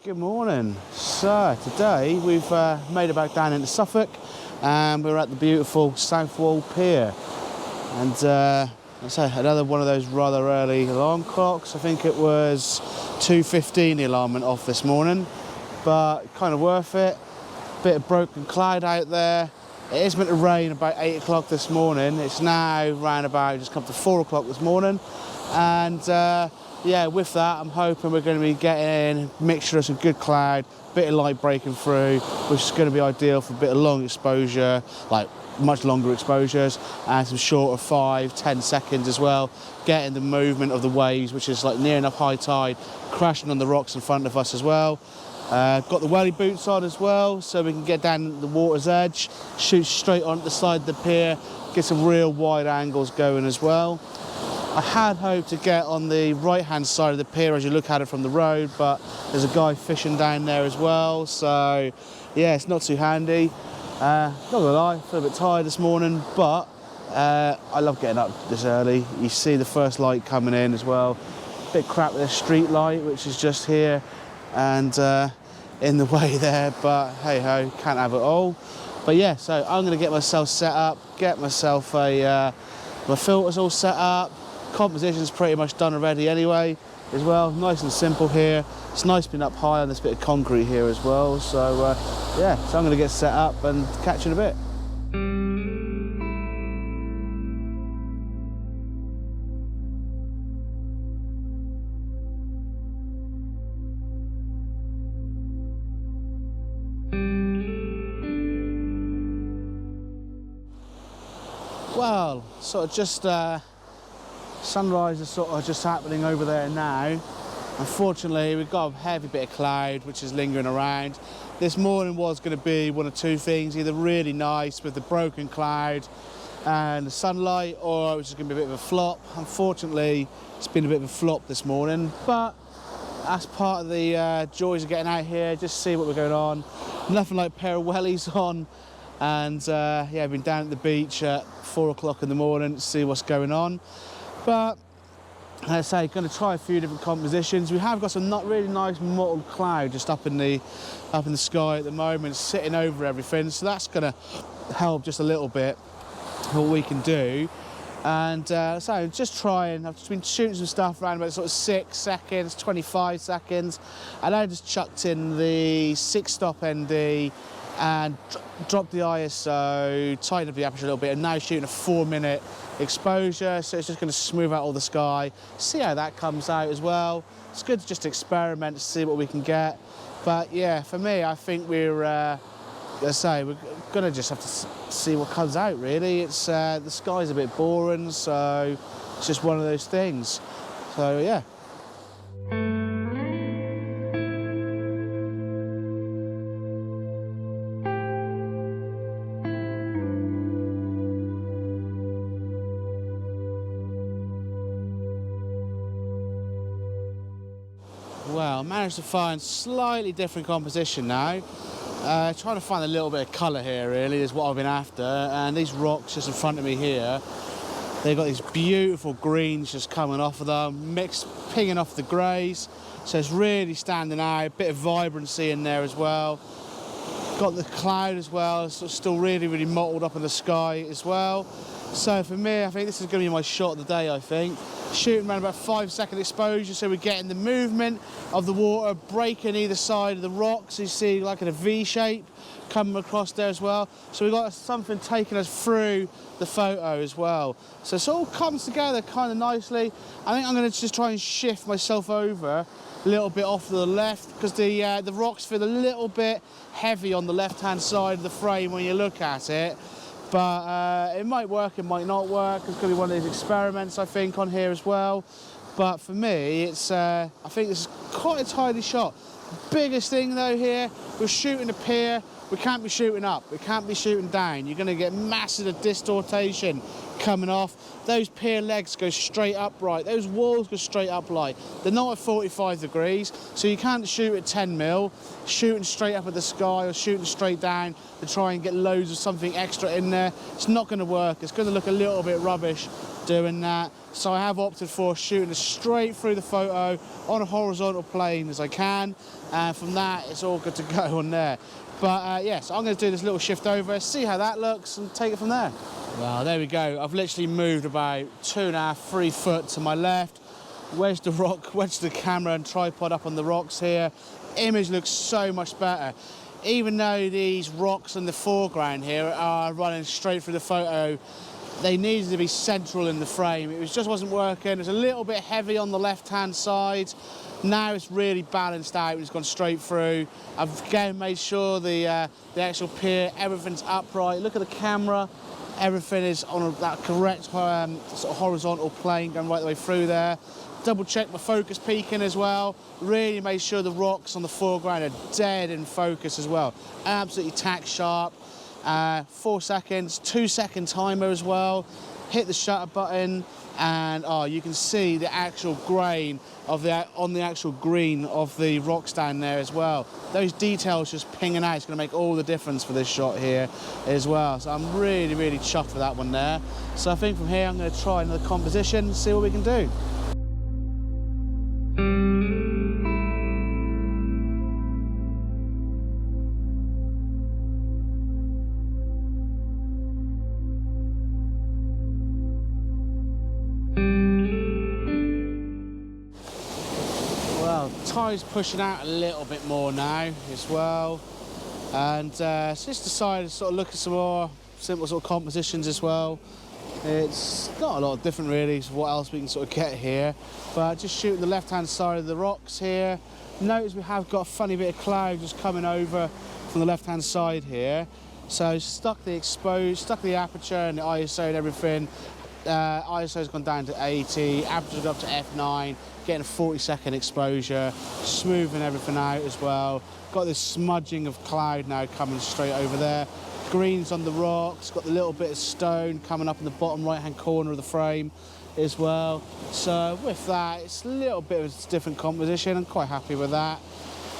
Good morning. So today we've made it back down into Suffolk and we're at the beautiful Southwold Pier. And let's say another one of those rather early alarm clocks. I think it was 2:15 the alarm went off this morning, but kind of worth it. Bit of broken cloud out there. It is meant to rain about 8 o'clock this morning. It's now round about just come to 4 o'clock this morning. And yeah, with that, I'm hoping we're going to be getting a mixture of some good cloud, bit of light breaking through, which is going to be ideal for a bit of long exposure, like much longer exposures, and some shorter 5-10 seconds as well. Getting the movement of the waves, which is like near enough high tide, crashing on the rocks in front of us as well. Got the welly boots on as well, so we can get down the water's edge, shoot straight onto the side of the pier, get some real wide angles going as well. I had hoped to get on the right-hand side of the pier as you look at it from the road, but there's a guy fishing down there as well, so yeah, it's not too handy. Not gonna lie, I feel a bit tired this morning, but I love getting up this early. You see the first light coming in as well. Bit crap with the street light, which is just here and in the way there, but hey-ho, can't have it all. But yeah, so I'm gonna get myself set up, get myself my filters all set up. Composition's pretty much done already anyway as well. Nice and simple here. It's nice being up high on this bit of concrete here as well. So yeah, so I'm going to get set up and catch you in a bit. Well, sort of just sunrise is sort of just happening over there now. Unfortunately, we've got a heavy bit of cloud which is lingering around. This morning was going to be one of two things, either really nice with the broken cloud and the sunlight, or it was just going to be a bit of a flop. Unfortunately, it's been a bit of a flop this morning, but that's part of the joys of getting out here, just see what we're going on. Nothing like a pair of wellies on, and yeah, I've been down at the beach at 4 o'clock in the morning to see what's going on. But as I say, going to try a few different compositions. We have got some not really nice mottled cloud just up in the sky at the moment, sitting over everything. So that's going to help just a little bit what we can do. And so just trying. I've just been shooting some stuff around about sort of 6 seconds, 25 seconds, and I just chucked in the 6-stop ND and dropped the ISO, tightened up the aperture a little bit, and now shooting a 4-minute exposure, so it's just going to smooth out all the sky, see how that comes out as well. It's good to just experiment to see what we can get. But yeah, for me, I think we're let's say we're going to just have to see what comes out really. It's the sky's a bit boring, so it's just one of those things. So yeah. Well, managed to find slightly different composition now. Trying to find a little bit of colour here really is what I've been after, and these rocks just in front of me here, they've got these beautiful greens just coming off of them, mixed, pinging off the greys, so it's really standing out, a bit of vibrancy in there as well. Got the cloud as well, so it's still really, really mottled up in the sky as well. So for me, I think this is going to be my shot of the day, I think. Shooting around about 5-second exposure, so we're getting the movement of the water breaking either side of the rocks. You see like in a V shape coming across there as well. So we've got something taking us through the photo as well. So it all comes together kind of nicely. I think I'm going to just try and shift myself over a little bit off to the left, because the rocks feel a little bit heavy on the left-hand side of the frame when you look at it. But it might work, it might not work. It's going to be one of these experiments, I think, on here as well. But for me, it's I think this is quite a tidy shot. The biggest thing, though, here, we're shooting a pier. We can't be shooting up. We can't be shooting down. You're going to get massive distortion coming off. Those pier legs go straight upright. Those walls go straight upright. They're not at 45 degrees, so you can't shoot at 10 mil, shooting straight up at the sky or shooting straight down to try and get loads of something extra in there. It's not going to work. It's going to look a little bit rubbish doing that. So I have opted for shooting it straight through the photo on a horizontal plane as I can, and from that it's all good to go on there. But yes, I'm going to do this little shift over, see how that looks, and take it from there. Well, there we go. I've literally moved about 2.5, 3 foot to my left, wedged the camera and tripod up on the rocks here. Image looks so much better. Even though these rocks in the foreground here are running straight through the photo, they needed to be central in the frame. It just wasn't working. It was a little bit heavy on the left-hand side. Now it's really balanced out. It's gone straight through. I've again made sure the actual pier, everything's upright. Look at the camera. Everything is on that correct sort of horizontal plane going right the way through there. Double check my focus peaking as well. Really made sure the rocks on the foreground are dead in focus as well. Absolutely tack sharp. 4 seconds, 2-second timer as well. Hit the shutter button, and you can see the actual grain of on the actual green of the rocks down there as well. Those details just pinging out. It's going to make all the difference for this shot here as well. So I'm really, really chuffed for that one there. So I think from here I'm going to try another composition and see what we can do. Tide's pushing out a little bit more now as well, and just decided to sort of look at some more simple sort of compositions as well. It's not a lot different really to what else we can sort of get here, but just shooting the left hand side of the rocks here. Notice we have got a funny bit of cloud just coming over from the left hand side here, so stuck the aperture and the ISO and everything. ISO's gone down to 80, aperture's gone up to f9, getting a 40-second exposure, smoothing everything out as well. Got this smudging of cloud now coming straight over there. Greens on the rocks, got the little bit of stone coming up in the bottom right-hand corner of the frame as well. So with that, it's a little bit of a different composition. I'm quite happy with that.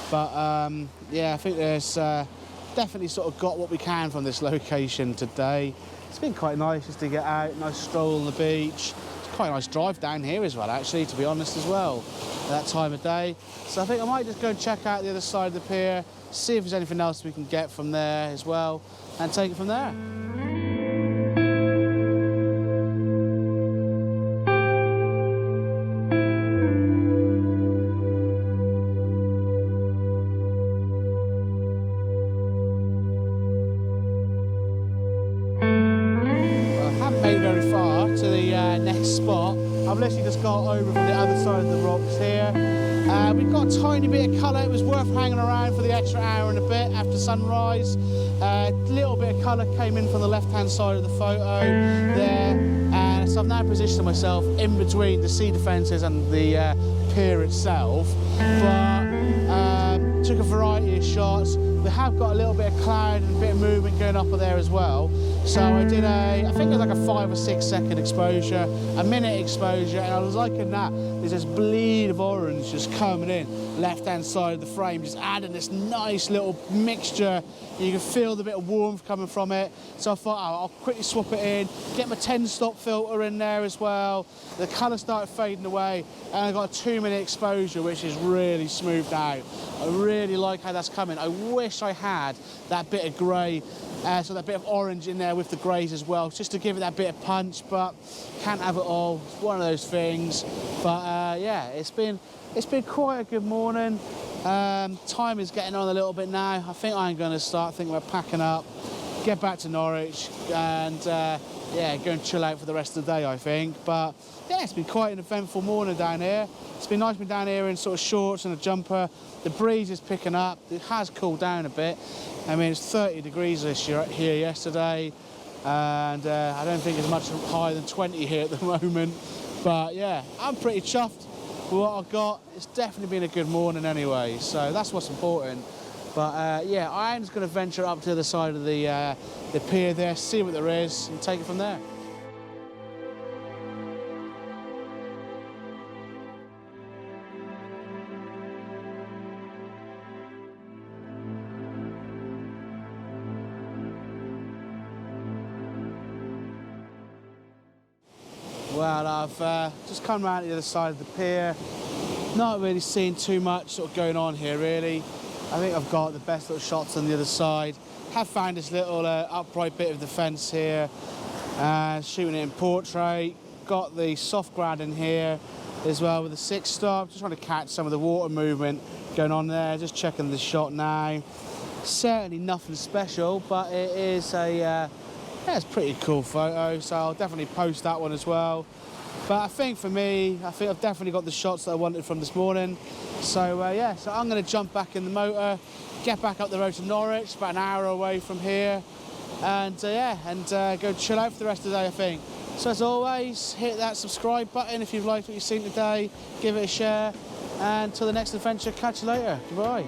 But yeah, I think there's definitely sort of got what we can from this location today. It's been quite nice just to get out, nice stroll on the beach. It's quite a nice drive down here as well, actually, to be honest as well, at that time of day. So I think I might just go and check out the other side of the pier, see if there's anything else we can get from there as well, and take it from there. Spot. I've literally just got over from the other side of the rocks here. We've got a tiny bit of colour. It was worth hanging around for the extra hour and a bit after sunrise. A little bit of colour came in from the left-hand side of the photo there. So I've now positioned myself in between the sea defences and the pier itself. But took a variety of shots. We have got a little bit of cloud and a bit of movement going up there as well. So I did I think it was like a 5 or 6 second exposure, a minute exposure, and I was liking that. There's this bleed of orange just coming in, left-hand side of the frame, just adding this nice little mixture. You can feel the bit of warmth coming from it. So I thought, oh, I'll quickly swap it in, get my 10-stop filter in there as well. The colour started fading away, and I got a 2-minute exposure, which is really smoothed out. I really like how that's coming. I wish I had that bit of grey, so that bit of orange in there with the greys as well, just to give it that bit of punch, but can't have it all. It's one of those things. But yeah, it's been quite a good morning. Time is getting on a little bit now. I think I'm going to start thinking about packing up, get back to Norwich, and yeah, go and chill out for the rest of the day, I think. But yeah, it's been quite an eventful morning down here. It's been nice being down here in sort of shorts and a jumper. The breeze is picking up. It has cooled down a bit. I mean, it's 30 degrees here yesterday, and I don't think it's much higher than 20 here at the moment. But yeah, I'm pretty chuffed with what I've got. It's definitely been a good morning anyway, so that's what's important. But yeah, I'm just going to venture up to the side of the pier there, see what there is, and take it from there. Well, I've just come around to the other side of the pier. Not really seeing too much sort of going on here, really. I think I've got the best little shots on the other side. Have found this little upright bit of the fence here. Shooting it in portrait. Got the soft ground in here as well with the 6-stop. Just trying to catch some of the water movement going on there. Just checking the shot now. Certainly nothing special, but it is a yeah, it's a pretty cool photo, so I'll definitely post that one as well. But I think for me, I think I've definitely got the shots that I wanted from this morning. So yeah, so I'm going to jump back in the motor, get back up the road to Norwich, about an hour away from here, and yeah, and go chill out for the rest of the day, I think. So as always, hit that subscribe button if you've liked what you've seen today, give it a share, and until the next adventure, catch you later. Goodbye.